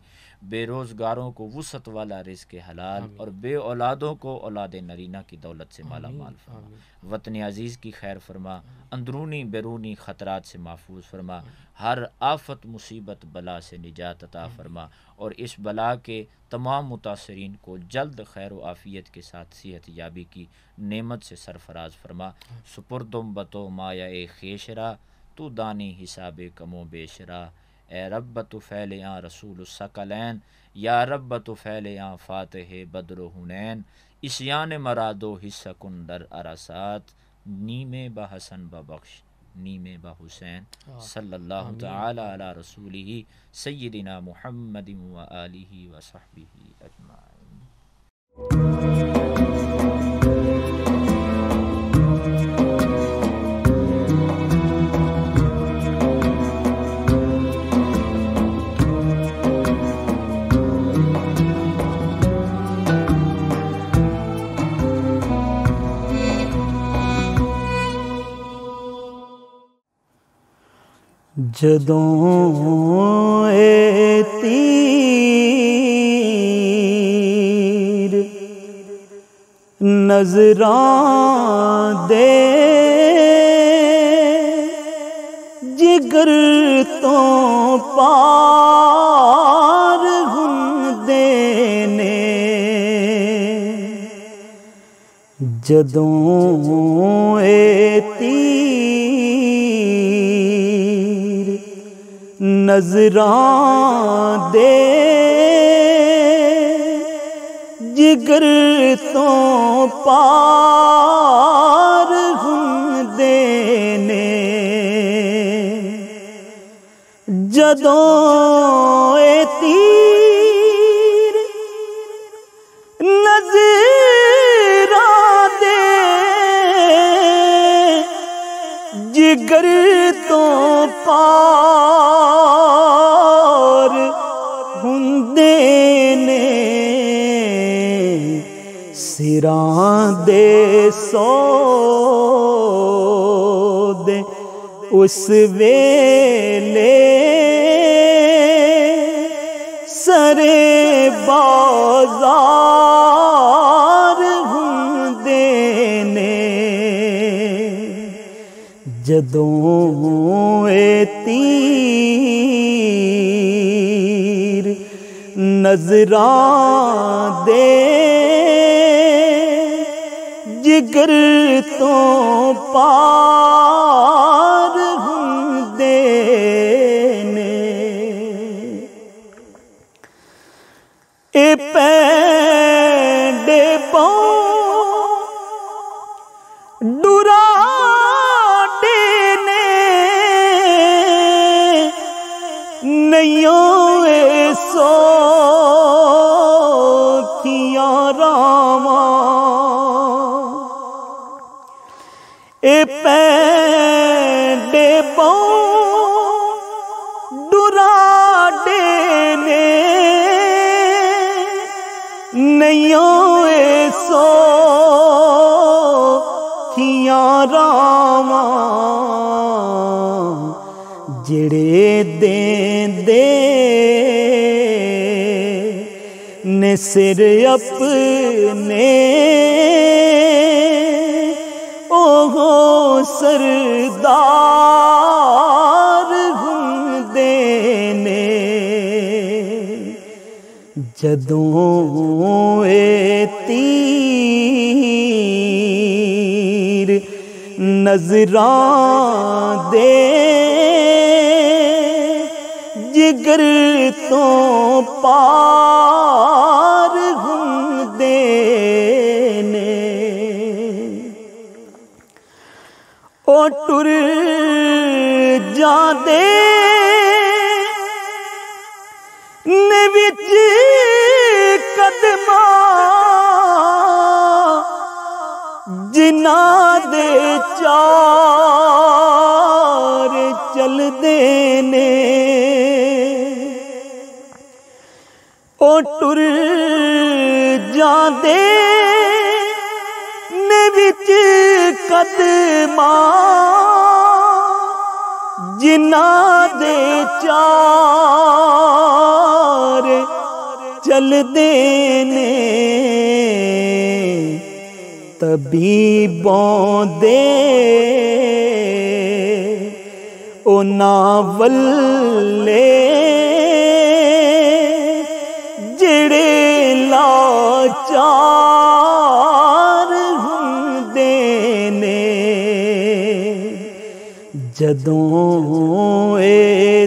بے روزگاروں کو وسعت والا رزق حلال، اور بے اولادوں کو اولاد نرینہ کی دولت سے مالا مال فرما۔ وطن عزیز کی خیر فرما، اندرونی بیرونی خطرات سے محفوظ فرما، ہر آفت مصیبت بلا سے نجات عطا فرما، اور اس بلا کے تمام متاثرین کو جلد خیر و عافیت کے ساتھ صحت یابی کی نعمت سے سرفراز فرما۔ سپردم بتو مایا اے خیشرا، تو دانی حساب کم و بیشرا، اے رب تو فیلیاں رسول الثقلین، یا رب تو فیلیاں فاتح بدر و حنین، اسیان مرادو حصہ کن در عرصات، نیمے بحسن ببخش نیمے بحسین، صلی اللہ تعالی علی رسولہ سیدنا محمد و آلہ و صحبہ اجمعین۔ جدوں اے تیر نظراں دے جگر تو پار ہوندے نے، جدوں اے تیر نظراں دے جگر تو پار ہوندے نے، جدوں اے تیر ਜਿਗਰ ਤੋਂ ਪਾਰ ਹੁੰਦੇ ਨੇ ਸਿਰਾਂ ਦੇ ਸੌਦੇ ਉਸ ਵੇਲੇ ਸਰੇ ਬਾਜ਼ਾਰ ਹੁੰਦੇ ਨੇ ਜਦੋਂ ਇਹ ਤੀਰ ਨਜ਼ਰਾਂ ਦੇ ਜਿਗਰ ਤੋਂ ਪਾਰ ਹੁੰਦੇ ਨੇ ਇਹ ਪੈਂਡੇ ਪਾਉ ਡੁਰਾਡੇ ਨੇ ਨਈਓ ਇਹ ਸੌਖੀਆਂ ਰਾਵਾਂ ਇਹ ਪੈਂਡੇ ਪਾਉ ਡੁਰਾਡੇ ਨੇ ਨਈਓ ਇਹ ਸੌਖੀਆਂ ਰਾਵਾਂ ਜਿਹੜੇ ਦੇਂਦੇ ਨੇ ਸਿਰ ਆਪਣੇ ਉਹ ਸਰਦਾਰ ਹੁੰਦੇ ਨੇ ਜਦੋਂ ਇਹ ਤੀਰ ਨਜ਼ਰਾਂ ਦੇ ਜਿਗਰ ਤੋਂ ਪਾਰ ਹੁੰਦੇ ਨੇ ਉਹ ਟੁਰ ਜਾਂਦੇ ਨੇ ਵਿੱਚ ਕਦਮਾਂ ਜਿਨ੍ਹਾਂ ਦੇ ਚਾਰ ਚਲਦੇ ਨੇ ਉਹ ਟੁਰ ਜਾਂਦੇ ਨੇ ਵਿੱਚ ਕਦਮਾਂ ਜਿਨ੍ਹਾਂ ਦੇ ਚਾਰ ਚਲਦੇ ਨੇ ਤਬੀਬੋਂ ਦੇ ਉਹਨਾਂ ਵੱਲੇ ਜਿਹੜੇ ਲਾਚਾਰ ਹੁੰਦੇ ਨੇ ਜਦੋਂ ਇਹ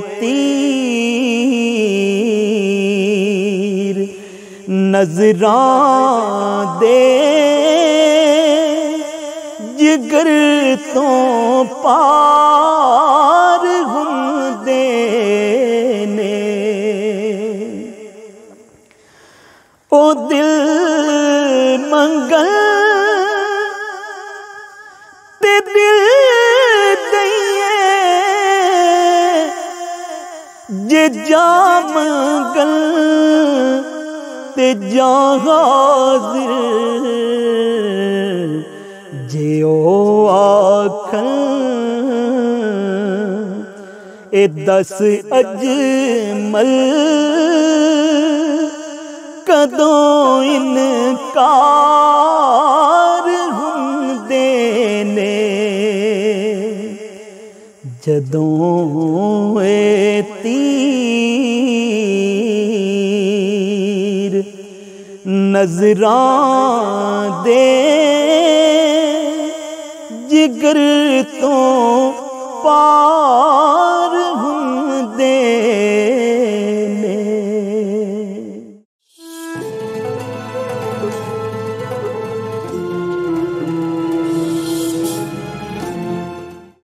ਤੀਰ ਨਜ਼ਰਾਂ ਦੇ ਜਿਗਰ ਤੋਂ ਪਾਰ ਹੁੰਦੇ ਨੇ ਉਹ ਦਿਲ ਮੰਗਲ ਤੇ ਦਿਲ ਦਈਏ ਜੇ ਜਾ ਮੰਗਲ ਤੇ ਜਾ ਹਾਜ਼ਰ ਜੇ ਉਹ ਆਖਣ ਇਹ ਦਸ ਅਜਮਲ ਕਦੋਂ ਇਨਕਾਰ ਹੁੰਦੇ ਨੇ ਜਦੋਂ ਇਹ ਤੀਰ ਨਜ਼ਰਾਂ ਦੇ ਜਿਗਰ ਤੋਂ ਪਾਰ